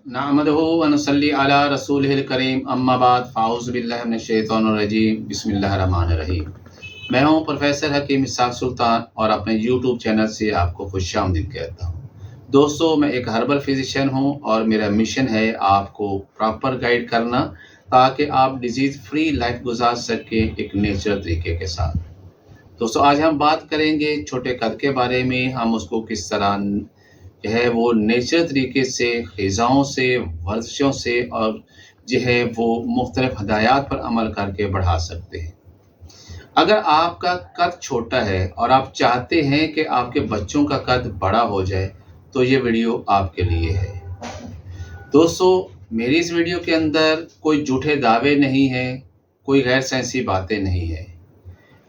नहमदुहु व नुसल्ली अला रसूलिहिल करीम अम्मा बाद फ़ाऊज़ु बिल्लाहि मिनश शैतानिर रजीम बिस्मिल्लाहिर रहमानिर रहीम। मैं हूं प्रोफेसर हकीम इसहाक़ सुल्तान और अपने यूट्यूब चैनल से आपको खुशामदीद कहता हूं। दोस्तों, मैं एक हर्बल फिजिशियन हूं और मेरा मिशन है आपको प्रॉपर गाइड करना ताकि आप डिजीज़ फ्री लाइफ गुजार सकें एक नेचुरल तरीके के साथ। दोस्तों, आज हम बात करेंगे छोटे कद के बारे में। हम उसको किस तरह जो है वो नेचुरल तरीके से ग़िज़ाओं से, वर्जिशों से और जो है वो मुख्तलिफ़ हदायत पर अमल करके बढ़ा सकते हैं। अगर आपका कद छोटा है और आप चाहते हैं कि आपके बच्चों का कद बड़ा हो जाए तो ये वीडियो आपके लिए है। दोस्तों, मेरी इस वीडियो के अंदर कोई झूठे दावे नहीं हैं, कोई गैर साइंसी बातें नहीं है।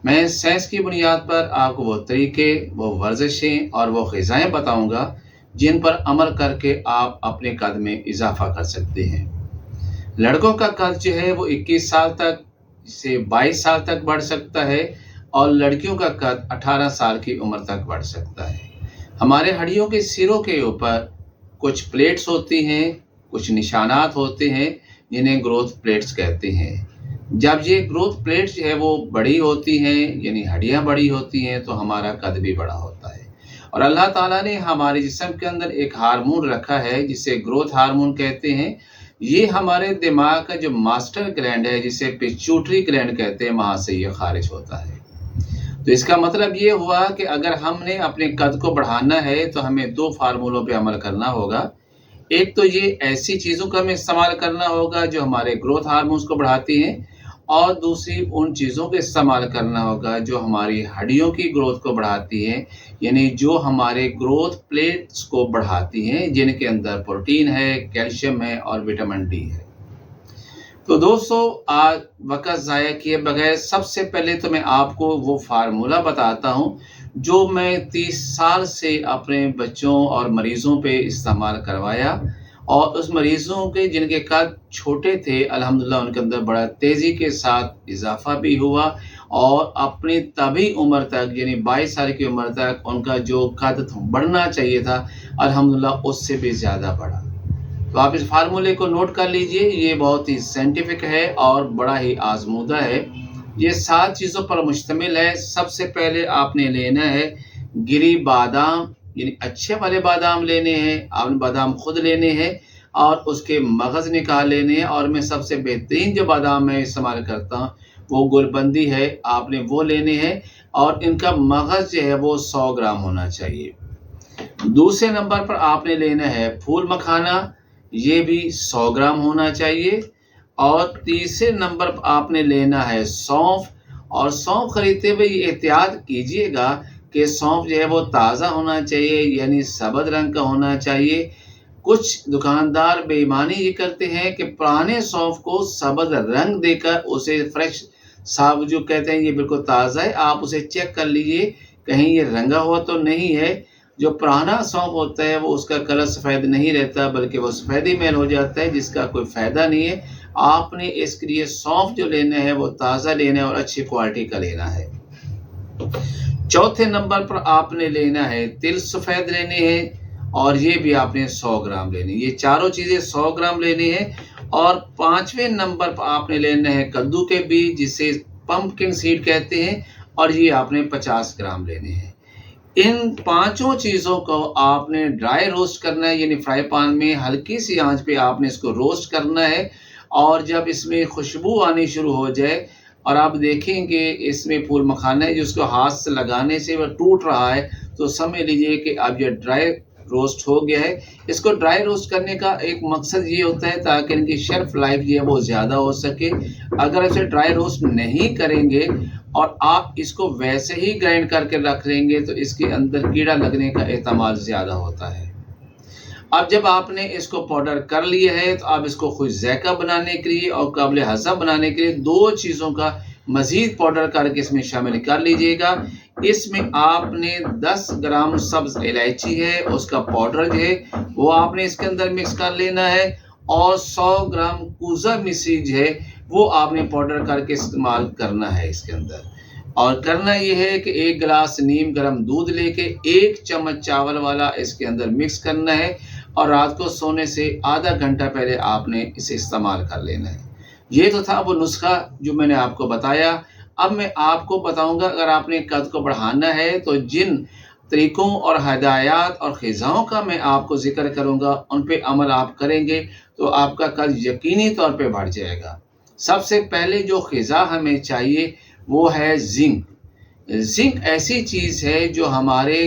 मैं साइंस की बुनियाद पर आपको वो तरीके, वो वर्जिशें और वो ग़िज़ाएँ बताऊंगा जिन पर अमल करके आप अपने कद में इजाफा कर सकते हैं। लड़कों का कद जो है वो 21 साल तक से 22 साल तक बढ़ सकता है और लड़कियों का कद 18 साल की उम्र तक बढ़ सकता है। हमारे हड्डियों के सिरों के ऊपर कुछ प्लेट्स होती हैं, कुछ निशानात होते हैं जिन्हें ग्रोथ प्लेट्स कहते हैं। जब ये ग्रोथ प्लेट्स जो है वो बड़ी होती हैं, यानी हड्डियां बड़ी होती हैं, तो हमारा कद भी बड़ा होता है। और अल्लाह ताला ने हमारे जिस्म के अंदर एक हार्मोन रखा है जिसे ग्रोथ हार्मोन कहते हैं। ये हमारे दिमाग का जो मास्टर ग्लैंड है, जिसे पिट्यूटरी ग्लैंड कहते हैं, वहाँ से ये खारिज होता है। तो इसका मतलब ये हुआ कि अगर हमने अपने कद को बढ़ाना है तो हमें 2 फार्मूलों पे अमल करना होगा। एक तो ये ऐसी चीज़ों का हमें इस्तेमाल करना होगा जो हमारे ग्रोथ हार्मोन्स को बढ़ाती हैं, और दूसरी उन चीज़ों का इस्तेमाल करना होगा जो हमारी हड्डियों की ग्रोथ को बढ़ाती हैं, यानी जो हमारे ग्रोथ प्लेट्स को बढ़ाती हैं, जिनके अंदर प्रोटीन है, कैल्शियम है और विटामिन डी है। तो दोस्तों, आज वक्त ज़ाया किए बगैर सबसे पहले तो मैं आपको वो फार्मूला बताता हूँ जो मैं 30 साल से अपने बच्चों और मरीज़ों पे इस्तेमाल करवाया, और उस मरीज़ों के जिनके कद छोटे थे अल्हम्दुलिल्लाह उनके अंदर बड़ा तेज़ी के साथ इजाफ़ा भी हुआ, और अपनी तभी उम्र तक यानी 22 साल की उम्र तक उनका जो कद बढ़ना चाहिए था अल्हम्दुलिल्लाह उससे भी ज़्यादा बढ़ा। तो आप इस फार्मूले को नोट कर लीजिए, ये बहुत ही साइंटिफिक है और बड़ा ही आजमूदा है। ये 7 चीज़ों पर मुश्तमिल है। सबसे पहले आपने लेना है गिरी बादाम, यानी अच्छे वाले बादाम लेने हैं। आपने बादाम खुद लेने हैं और उसके मगज़ निकाल लेने हैं। और मैं सबसे बेहतरीन जो बादाम मैं इस्तेमाल करता हूँ वो गुलबंदी है, आपने वो लेने हैं और इनका मगज़ जो है वो 100 ग्राम होना चाहिए। दूसरे नंबर पर आपने लेना है फूल मखाना, ये भी 100 ग्राम होना चाहिए। और तीसरे नंबर पर आपने लेना है सौंफ, और सौंफ खरीदते हुए ये एहतियात कीजिएगा कि सौंफ जो है वो ताज़ा होना चाहिए, यानी सब्ज़ रंग का होना चाहिए। कुछ दुकानदार बेईमानी ये करते हैं कि पुराने सौंफ को सब्ज़ रंग देकर उसे फ्रेश साब जो कहते हैं ये बिल्कुल ताज़ा है, आप उसे चेक कर लीजिए कहीं ये रंगा हुआ तो नहीं है। जो पुराना सौंफ होता है वो उसका कलर सफ़ेद नहीं रहता, बल्कि वो सफ़ेदी मेल हो जाता है, जिसका कोई फ़ायदा नहीं है। आपने इसके लिए सौंफ जो लेना है वो ताज़ा लेना है और अच्छी क्वालिटी का लेना है। चौथे नंबर पर आपने लेना है तिल सफ़ेद लेने हैं, और ये भी आपने 100 ग्राम लेने। ये चारों चीज़ें 100 ग्राम लेनी है। और 5वें नंबर पर आपने लेना है कद्दू के बीज, जिसे पंपकिन सीड कहते हैं, और ये आपने 50 ग्राम लेने हैं। इन पांचों चीज़ों को आपने ड्राई रोस्ट करना है, यानी फ्राई पैन में हल्की सी आंच पे आपने इसको रोस्ट करना है। और जब इसमें खुशबू आनी शुरू हो जाए और आप देखेंगे इसमें फूल मखाना है जिसको हाथ से लगाने से वह टूट रहा है, तो समझ लीजिए कि अब यह ड्राई रोस्ट हो गया है। इसको ड्राई रोस्ट करने का एक मकसद ये होता है ताकि इनकी शेल्फ लाइफ जो है वो ज़्यादा हो सके। अगर इसे ड्राई रोस्ट नहीं करेंगे और आप इसको वैसे ही ग्राइंड करके रख लेंगे तो इसके अंदर कीड़ा लगने का एहतमाल ज़्यादा होता है। अब जब आपने इसको पाउडर कर लिया है तो आप इसको खुश ज़ायका बनाने के लिए और काबिल हज़म बनाने के लिए 2 चीज़ों का मज़ीद पाउडर करके इसमें शामिल कर लीजिएगा। इसमें आपने 10 ग्राम सब्ज़ इलायची है उसका पाउडर जो है वो आपने इसके अंदर मिक्स कर लेना है, और 100 ग्राम कूज़ा मिश्री जो है वो आपने पाउडर करके इस्तेमाल करना है इसके अंदर। और करना ये है कि 1 गिलास नीम गर्म दूध लेके 1 चम्मच चावल वाला इसके अंदर मिक्स करना है, اور رات کو سونے سے آدھا گھنٹہ پہلے آپ نے اسے استعمال کر لینا ہے۔ یہ تو تھا وہ نسخہ جو میں نے آپ کو بتایا۔ اب میں آپ کو بتاؤں گا اگر آپ نے قد کو بڑھانا ہے تو جن طریقوں اور ہدایات اور غذاؤں کا میں آپ کو ذکر کروں گا، ان پہ عمل آپ کریں گے تو آپ کا قد یقینی طور پہ بڑھ جائے گا۔ سب سے پہلے جو غذا ہمیں چاہیے وہ ہے زنک۔ زنک ایسی چیز ہے جو ہمارے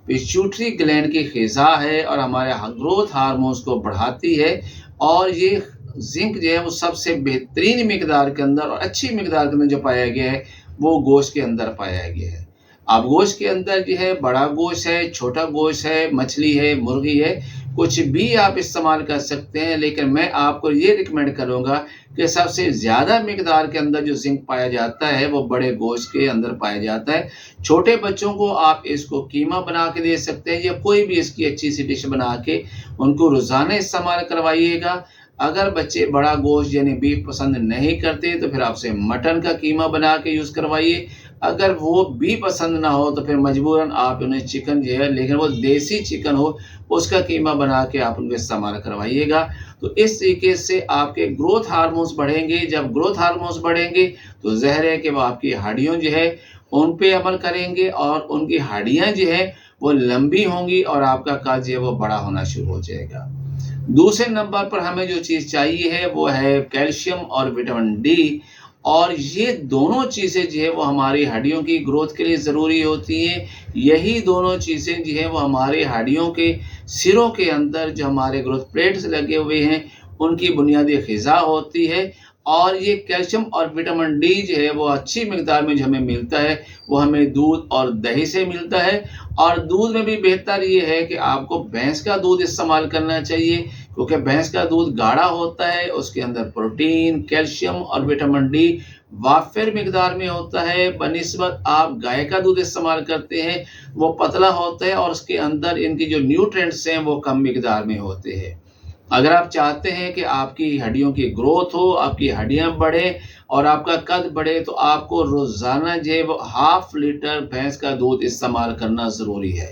پیچوٹری گلینڈ کی غذا ہے اور ہمارے گروتھ ہارمونز کو بڑھاتی ہے، اور یہ زنک جو ہے وہ سب سے بہترین مقدار کے اندر اور اچھی مقدار کے اندر جو پایا گیا ہے وہ گوشت کے اندر پایا گیا ہے۔ اب گوشت کے اندر جو ہے بڑا گوشت ہے، چھوٹا گوشت ہے، مچھلی ہے، مرغی ہے، کچھ بھی آپ استعمال کر سکتے ہیں، لیکن میں آپ کو یہ ریکمینڈ کروں گا کہ سب سے زیادہ مقدار کے اندر جو زنک پایا جاتا ہے وہ بڑے گوشت کے اندر پایا جاتا ہے۔ چھوٹے بچوں کو آپ اس کو قیمہ بنا کے دے سکتے ہیں یا کوئی بھی اس کی اچھی سی ڈش بنا کے ان کو روزانہ استعمال کروائیے گا۔ اگر بچے بڑا گوشت یعنی بیف پسند نہیں کرتے تو پھر آپ سے مٹن کا قیمہ بنا کے یوز کروائیے۔ اگر وہ بھی پسند نہ ہو تو پھر مجبوراً آپ انہیں چکن جو ہے، لیکن وہ دیسی چکن ہو، اس کا قیمہ بنا کے آپ ان کو استعمال کروائیے گا۔ تو اس طریقے سے آپ کے گروتھ ہارمونز بڑھیں گے۔ جب گروتھ ہارمونز بڑھیں گے تو ظاہر ہے کہ وہ آپ کی ہڈیوں جو ہے ان پہ عمل کریں گے اور ان کی ہڈیاں جو ہے وہ لمبی ہوں گی اور آپ کا قد جو ہے وہ بڑا ہونا شروع ہو جائے گا۔ دوسرے نمبر پر ہمیں جو چیز چاہیے ہے وہ ہے کیلشیم اور وٹامن ڈی، اور یہ دونوں چیزیں جو ہے وہ ہماری ہڈیوں کی گروتھ کے لیے ضروری ہوتی ہیں۔ یہی دونوں چیزیں جو ہیں وہ ہمارے ہڈیوں کے سروں کے اندر جو ہمارے گروتھ پلیٹس لگے ہوئے ہیں ان کی بنیادی غذا ہوتی ہے، اور یہ کیلشیم اور وٹامن ڈی جو ہے وہ اچھی مقدار میں جو ہمیں ملتا ہے وہ ہمیں دودھ اور دہی سے ملتا ہے۔ اور دودھ میں بھی بہتر یہ ہے کہ آپ کو بھینس کا دودھ استعمال کرنا چاہیے، کیونکہ بھینس کا دودھ گاڑھا ہوتا ہے، اس کے اندر پروٹین، کیلشیم اور وٹامن ڈی وافر مقدار میں ہوتا ہے، بنسبت آپ گائے کا دودھ استعمال کرتے ہیں وہ پتلا ہوتا ہے اور اس کے اندر ان کی جو نیوٹرینٹس ہیں وہ کم مقدار میں ہوتے ہیں۔ اگر آپ چاہتے ہیں کہ آپ کی ہڈیوں کی گروتھ ہو، آپ کی ہڈیاں بڑھیں اور آپ کا قد بڑھے تو آپ کو روزانہ جو ہے وہ 1/2 لیٹر بھینس کا دودھ استعمال کرنا ضروری ہے۔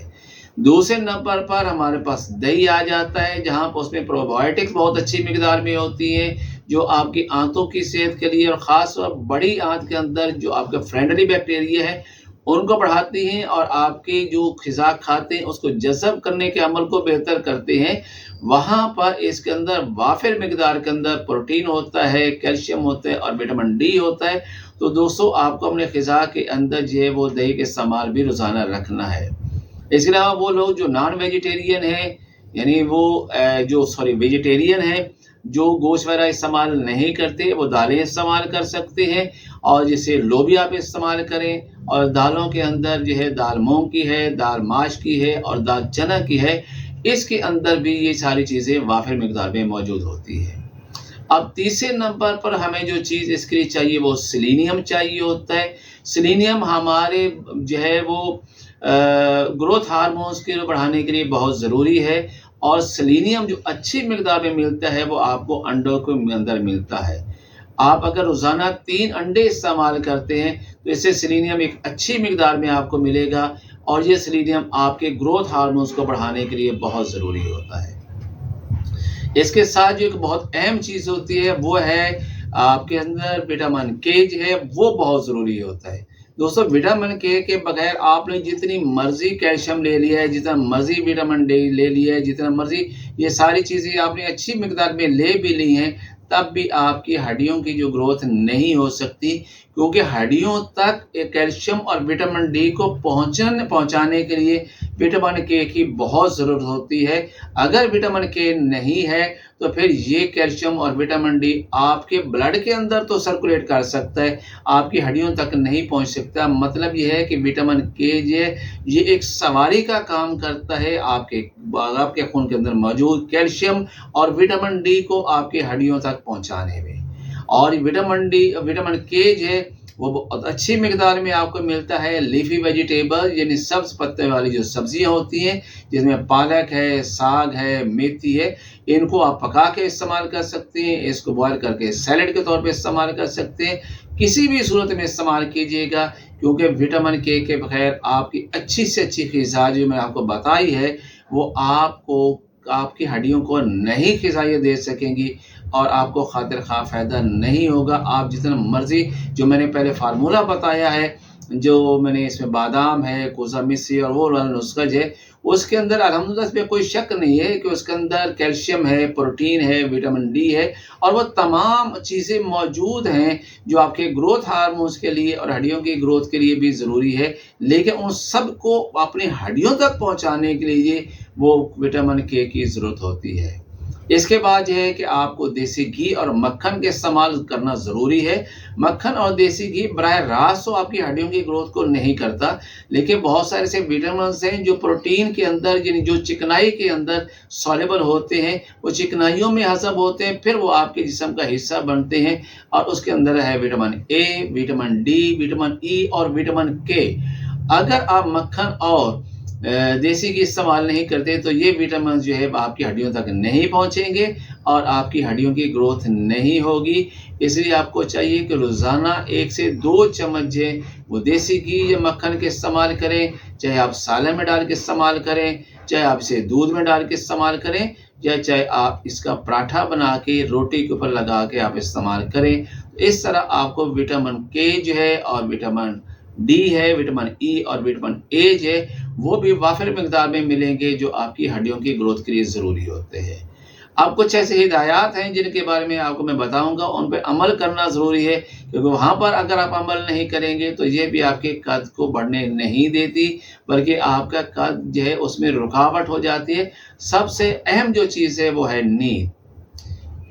دوسرے نمبر پر ہمارے پاس دہی آ جاتا ہے، جہاں پر اس میں پرو بایوٹکس بہت اچھی مقدار میں ہوتی ہیں جو آپ کی آنتوں کی صحت کے لیے اور خاص طور بڑی آنت کے اندر جو آپ کا فرینڈلی بیکٹیریا ہے ان کو بڑھاتی ہیں اور آپ کی جو غذا کھاتے ہیں اس کو جذب کرنے کے عمل کو بہتر کرتے ہیں۔ وہاں پر اس کے اندر وافر مقدار کے اندر پروٹین ہوتا ہے، کیلشیم ہوتا ہے اور وٹامن ڈی ہوتا ہے۔ تو دوستو آپ کو اپنے غذا کے اندر جو ہے وہ دہی کے استعمال بھی روزانہ رکھنا ہے۔ اس کے علاوہ وہ لوگ جو نان ویجیٹیرین ہیں، یعنی وہ ویجیٹیرین ہیں، جو گوشت وغیرہ استعمال نہیں کرتے، وہ دالیں استعمال کر سکتے ہیں، اور جیسے لوبیا آپ استعمال کریں، اور دالوں کے اندر جو ہے دال مونگ کی ہے، دال ماش کی ہے اور دال چنا کی ہے، اس کے اندر بھی یہ ساری چیزیں وافر مقدار میں موجود ہوتی ہے۔ اب تیسرے نمبر پر ہمیں جو چیز اس کے لیے چاہیے وہ سیلینیم چاہیے ہوتا ہے۔ سیلینیم ہمارے جو ہے وہ گروتھ ہارمونز کے بڑھانے کے لیے بہت ضروری ہے، اور سیلینیم جو اچھی مقدار میں ملتا ہے وہ آپ کو انڈوں کے اندر ملتا ہے۔ آپ اگر روزانہ 3 انڈے استعمال کرتے ہیں تو اس سے سیلینیم ایک اچھی مقدار میں آپ کو ملے گا، اور یہ سیلینیم آپ کے گروتھ ہارمونز کو بڑھانے کے لیے بہت ضروری ہوتا ہے۔ اس کے ساتھ جو ایک بہت اہم چیز ہوتی ہے وہ ہے آپ کے اندر وٹامن کے جو ہے وہ بہت ضروری ہوتا ہے۔ دوستو وٹامن کے بغیر آپ نے جتنی مرضی کیلشیم لے لیا ہے، جتنا مرضی وٹامن ڈی لے لیا ہے، جتنا مرضی یہ ساری چیزیں آپ نے اچھی مقدار میں لے بھی لی ہیں، تب بھی آپ کی ہڈیوں کی جو گروتھ نہیں ہو سکتی، کیونکہ ہڈیوں تک کیلشیم اور وٹامن ڈی کو پہنچانے کے لیے وٹامن کے کی بہت ضرورت ہوتی ہے۔ اگر وٹامن کے نہیں ہے تو پھر یہ کیلشیم اور وٹامن ڈی آپ کے بلڈ کے اندر تو سرکولیٹ کر سکتا ہے، آپ کی ہڈیوں تک نہیں پہنچ سکتا۔ مطلب یہ ہے کہ وٹامن کے یہ ایک سواری کا کام کرتا ہے آپ کے خون کے اندر موجود کیلشیم اور وٹامن ڈی کو آپ کی ہڈیوں تک پہنچانے میں۔ اور وٹامن کے جو ہے وہ بہت اچھی مقدار میں آپ کو ملتا ہے لیفی ویجیٹیبل، یعنی سبز پتے والی جو سبزیاں ہوتی ہیں، جس میں پالک ہے، ساگ ہے، میتھی ہے، ان کو آپ پکا کے استعمال کر سکتے ہیں، اس کو بوائل کر کے سیلڈ کے طور پہ استعمال کر سکتے ہیں، کسی بھی صورت میں استعمال کیجیے گا، کیونکہ وٹامن کے بغیر آپ کی اچھی سے اچھی غذا جو میں آپ کو بتائی ہے وہ آپ کو آپ की हड्डियों को नहीं ग़िज़ाइयत दे सकेंगी और आपको खातिर ख़्वाह फ़ायदा नहीं होगा। आप जितना मर्ज़ी, जो मैंने पहले फार्मूला बताया है, जो मैंने इसमें बादाम है, कोसा मिस्सी और वो वाला नुस्खा जो है, उसके अंदर अल्हम्दुलिल्लाह इसमें कोई शक नहीं है कि उसके अंदर कैल्शियम है, प्रोटीन है, विटामिन डी है और वो तमाम चीज़ें मौजूद हैं जो आपके ग्रोथ हार्मोन्स के लिए और हड्डियों की ग्रोथ के लिए भी ज़रूरी है। लेकिन उन सब को अपनी हड्डियों तक पहुँचाने के लिए वो विटामिन के की ज़रूरत होती है। इसके बाद ये है कि आपको देसी घी और मक्खन का इस्तेमाल करना ज़रूरी है। मक्खन और देसी घी बराह रास्त तो आपकी हड्डियों की ग्रोथ को नहीं करता, लेकिन बहुत सारे ऐसे विटामिन्स हैं जो प्रोटीन के अंदर, यानी जो चिकनाई के अंदर सॉल्युबल होते हैं, वो चिकनाइयों में हज़म होते हैं, फिर वो आपके जिस्म का हिस्सा बनते हैं और उसके अंदर है vitamin A, vitamin D, vitamin E और विटामिन के। अगर आप मक्खन और देसी घी इस्तेमाल नहीं करते तो ये विटामिन जो है आपकी हड्डियों तक नहीं पहुँचेंगे और आपकी हड्डियों की ग्रोथ नहीं होगी। इसलिए आपको चाहिए कि रोज़ाना 1 से 2 चम्मच जो है वो देसी घी या मक्खन के इस्तेमाल करें, चाहे आप सालन में डाल के इस्तेमाल करें, चाहे आप इसे दूध में डाल के इस्तेमाल करें, या चाहे आप इसका पराठा बना के रोटी के ऊपर लगा के आप इस्तेमाल करें। इस तरह आपको विटामिन के जो है और विटामिन डी है, विटामिन ई और विटामिन ए जो है वो भी वाफिर मिकदार में मिलेंगे, जो आपकी हड्डियों की ग्रोथ के लिए ज़रूरी होते हैं। अब कुछ ऐसे हिदायत हैं जिनके बारे में आपको मैं बताऊंगा, उन पे अमल करना ज़रूरी है, क्योंकि वहाँ पर अगर आप अमल नहीं करेंगे तो ये भी आपके कद को बढ़ने नहीं देती, बल्कि आपका कद जो है उसमें रुकावट हो जाती है। सबसे अहम जो चीज़ है वो है नींद।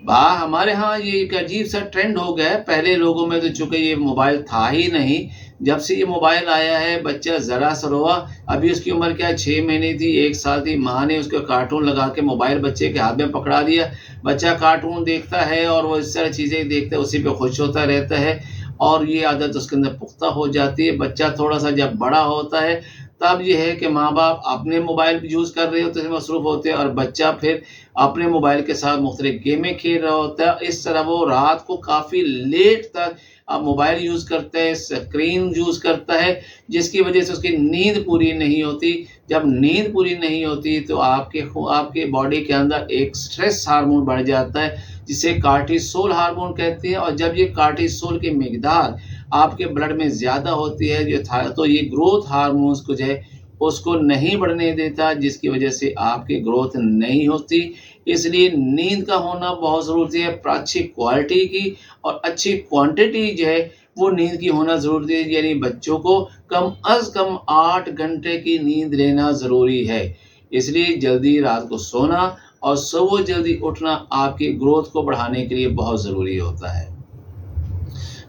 हमारे यहाँ ये एक अजीब सा ट्रेंड हो गया है। पहले लोगों में तो चूँकि ये मोबाइल था ही नहीं, जब से ये मोबाइल आया है बच्चा ज़रा सा रोआ, अभी उसकी उम्र क्या है, 6 महीने थी, 1 साल थी, माँ ने उसको कार्टून लगा के मोबाइल बच्चे के हाथ में पकड़ा दिया। बच्चा कार्टून देखता है और वो इस तरह चीज़ें देखता है, उसी पे खुश होता रहता है और ये आदत उसके अंदर पुख्ता हो जाती है। बच्चा थोड़ा-सा जब बड़ा होता है तब ये है कि माँ-बाप अपने मोबाइल यूज़ कर रहे होते हैं, मसरूफ़ होते हैं और बच्चा फिर अपने मोबाइल के साथ मुख्तलिफ़ गेमें खेल रहा होता है। इस तरह वो रात को काफ़ी लेट तक मोबाइल यूज़ करता है, स्क्रीन यूज़ करता है, जिसकी वजह से उसकी नींद पूरी नहीं होती। जब नींद पूरी नहीं होती तो आपके बॉडी के अंदर एक स्ट्रेस हार्मोन बढ़ जाता है, जिसे कार्टिसोल हार्मोन कहते हैं, और जब ये कार्टिसोल की मिकदार आपके ब्लड में ज़्यादा होती है तो ये ग्रोथ हार्मोन्स को जो है उसको नहीं बढ़ने देता, जिसकी वजह से आपकी ग्रोथ नहीं होती। इसलिए नींद का होना बहुत ज़रूरी है, अच्छी क्वालिटी की और अच्छी क्वांटिटी जो है वो नींद की होना ज़रूरी है। यानी बच्चों को कम अज़ कम 8 घंटे की नींद लेना ज़रूरी है। इसलिए जल्दी रात को सोना और सुबह जल्दी उठना आपकी ग्रोथ को बढ़ाने के लिए बहुत ज़रूरी होता है।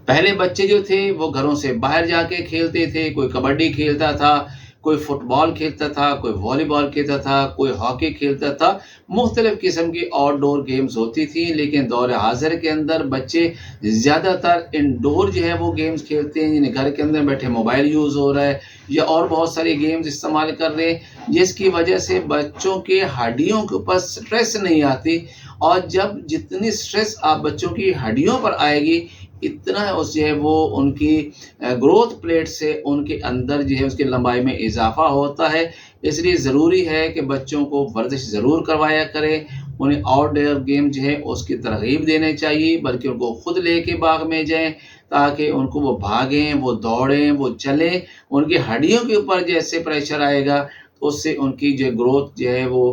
पहले बच्चे जो थे वो घरों से बाहर जाके खेलते थे, कोई कबड्डी खेलता था, कोई फुटबॉल खेलता था, कोई वॉलीबॉल खेलता था, कोई हॉकी खेलता था, मुख्तलिफ़ किस्म की आउटडोर गेम्स होती थी। लेकिन दौर हाज़िर के अंदर बच्चे ज़्यादातर इंडोर जो है वो गेम्स खेलते हैं, यानी घर के अंदर बैठे मोबाइल यूज़ हो रहा है या और बहुत सारी गेम्स इस्तेमाल कर रहे हैं, जिसकी वजह से बच्चों के हड्डियों के ऊपर स्ट्रेस नहीं आती। और जब जितनी स्ट्रेस आप बच्चों की हड्डियों पर आएगी, इतना जो है वो उनकी ग्रोथ प्लेट से उनके अंदर जो है उसकी लंबाई में इजाफा होता है। इसलिए ज़रूरी है कि बच्चों को वर्जिश ज़रूर करवाया करें, उन्हें आउटडोर गेम जो है उसकी तरगीब देनी चाहिए, बल्कि उनको खुद लेके बाग में जाएं ताकि उनको वो भागें, वो दौड़ें, वो चलें। उनकी हड्डियों के ऊपर जैसे प्रेशर आएगा तो उससे उनकी जो ग्रोथ जो है वो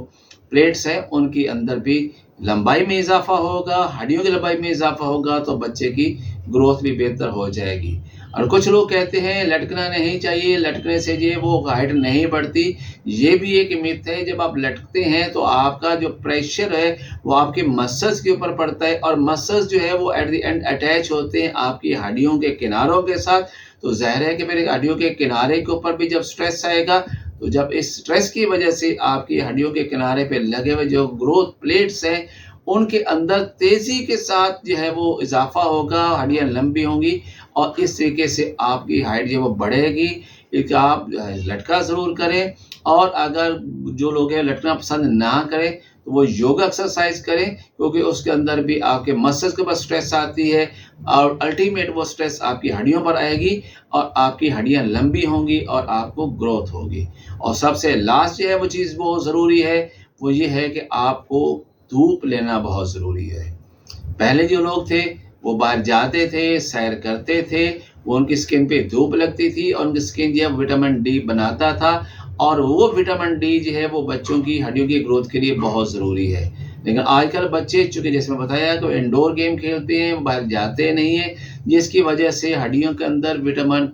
प्लेट्स है उनके अंदर भी लंबाई में इजाफा होगा, हड्डियों की लंबाई में इजाफा होगा, तो बच्चे की ग्रोथ भी बेहतर हो जाएगी। और कुछ लोग कहते हैं लटकना नहीं चाहिए, लटकने से जो है वो हाइट नहीं बढ़ती। ये भी एक मिथ है। जब आप लटकते हैं तो आपका जो प्रेशर है वो आपके मसल्स के ऊपर पड़ता है, और मसल्स जो है वो एट द एंड अटैच होते हैं आपकी हड्डियों के किनारों के साथ। तो ज़ाहिर है कि मेरे हड्डियों के किनारे के ऊपर भी जब स्ट्रेस आएगा, तो जब इस स्ट्रेस की वजह से आपकी हड्डियों के किनारे पे लगे हुए जो ग्रोथ प्लेट्स हैं उनके अंदर तेज़ी के साथ जो है वो इजाफा होगा, हड्डियाँ लंबी होंगी और इस तरीके से आपकी हाइट जो है वो बढ़ेगी। एक आप लटका ज़रूर करें, और अगर जो लोग हैं लटकना पसंद ना करें तो वो योगा एक्सरसाइज करें, क्योंकि उसके अंदर भी आपके मसल्स के ऊपर स्ट्रेस आती है और अल्टीमेट वो स्ट्रेस आपकी हड्डियों पर आएगी और आपकी हड्डियाँ लंबी होंगी और आपको ग्रोथ होगी। और सबसे लास्ट जो है वो चीज़ बहुत ज़रूरी है, وہ یہ ہے کہ آپ کو دھوپ لینا بہت ضروری ہے۔ پہلے جو لوگ تھے وہ باہر جاتے تھے، سیر کرتے تھے، وہ ان کی اسکن پہ دھوپ لگتی تھی اور ان کی اسکن جو ہے وٹامن ڈی بناتا تھا، اور وہ وٹامن ڈی جو ہے وہ بچوں کی ہڈیوں کی گروتھ کے لیے بہت ضروری ہے۔ لیکن آج کل بچے چونکہ جیسے میں بتایا کہ وہ انڈور گیم کھیلتے ہیں، باہر جاتے نہیں ہیں، جس کی وجہ سے ہڈیوں کے اندر وٹامن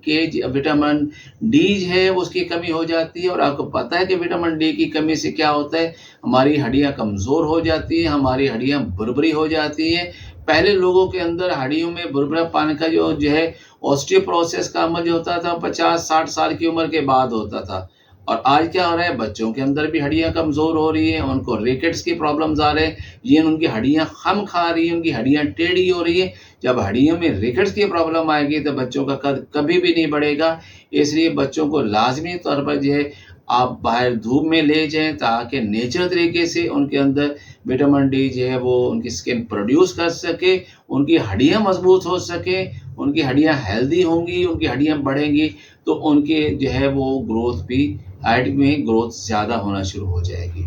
ڈی جو ہے اس کی کمی ہو جاتی ہے۔ اور آپ کو پتہ ہے کہ وٹامن ڈی کی کمی سے کیا ہوتا ہے، ہماری ہڈیاں کمزور ہو جاتی ہیں، ہماری ہڈیاں بھربھری ہو جاتی ہیں۔ پہلے لوگوں کے اندر ہڈیوں میں بھربھرا پان کا جو ہے آسٹیوپروسس کا عمل جو ہوتا تھا 50-60 سال کی عمر کے بعد ہوتا تھا، اور آج کیا ہو رہا ہے، بچوں کے اندر بھی ہڈیاں کمزور ہو رہی ہیں، ان کو ریکٹس کی پرابلمز آ رہے ہیں، یہ ان کی ہڈیاں خم کھا رہی ہیں، ان کی ہڈیاں ٹیڑھی ہو رہی ہیں۔ جب ہڈیوں میں ریکٹس کی پرابلم آئے گی تو بچوں کا قد کبھی بھی نہیں بڑھے گا۔ اس لیے بچوں کو لازمی طور پر جو ہے آپ باہر دھوپ میں لے جائیں تاکہ نیچرل طریقے سے ان کے اندر وٹامن ڈی جو ہے وہ ان کی اسکن پروڈیوس کر سکے، ان کی ہڈیاں مضبوط ہو سکیں، ان کی ہڈیاں ہیلدی ہوں گی، ان کی ہڈیاں بڑھیں گی تو ان کے جو ہے وہ گروتھ بھی ہائٹ میں گروتھ زیادہ ہونا شروع ہو جائے گی۔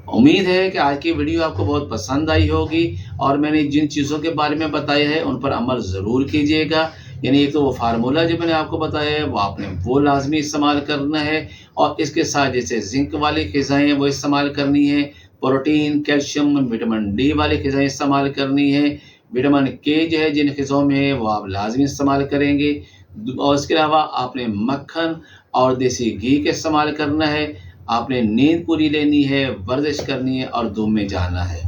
امید ہے کہ آج کی ویڈیو آپ کو بہت پسند آئی ہوگی، اور میں نے جن چیزوں کے بارے میں بتایا ہے ان پر عمل ضرور کیجیے گا۔ یعنی ایک تو وہ فارمولہ جو میں نے آپ کو بتایا ہے وہ آپ نے وہ لازمی استعمال کرنا ہے، اور اس کے ساتھ جیسے زنک والی غذائیں وہ استعمال کرنی ہے، پروٹین، کیلشیم، وٹامن ڈی والی غذائیں استعمال کرنی ہے، وٹامن کے جو ہے جن غذاؤں میں ہے وہ آپ لازمی استعمال کریں گے، اور اس کے علاوہ آپ نے مکھن اور دیسی گھی کا استعمال کرنا ہے، آپ نے نیند پوری لینی ہے، ورزش کرنی ہے اور دھوپ میں جانا ہے۔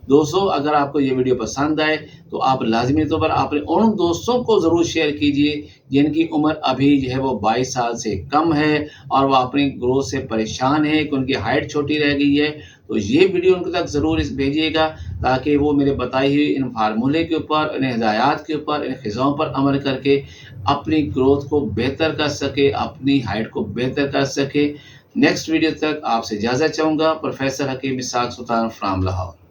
دوستو اگر آپ کو یہ ویڈیو پسند آئے تو آپ لازمی طور پر اپنے ان دوستوں کو ضرور شیئر کیجئے جن کی عمر ابھی جو ہے وہ 22 سال سے کم ہے اور وہ اپنی گروتھ سے پریشان ہے کہ ان کی ہائٹ چھوٹی رہ گئی ہے، تو یہ ویڈیو ان تک ضرور بھیجیے گا تاکہ وہ میرے بتائی ہوئی ان فارمولے کے اوپر، ان ہدایات کے اوپر، ان غذاؤں پر عمل کر کے اپنی گروتھ کو بہتر کر سکے، اپنی ہائٹ کو بہتر کر سکے۔ نیکسٹ ویڈیو تک آپ سے اجازت چاہوں گا۔ پروفیسر حکیم اسحاق سلطان فرام لاہور۔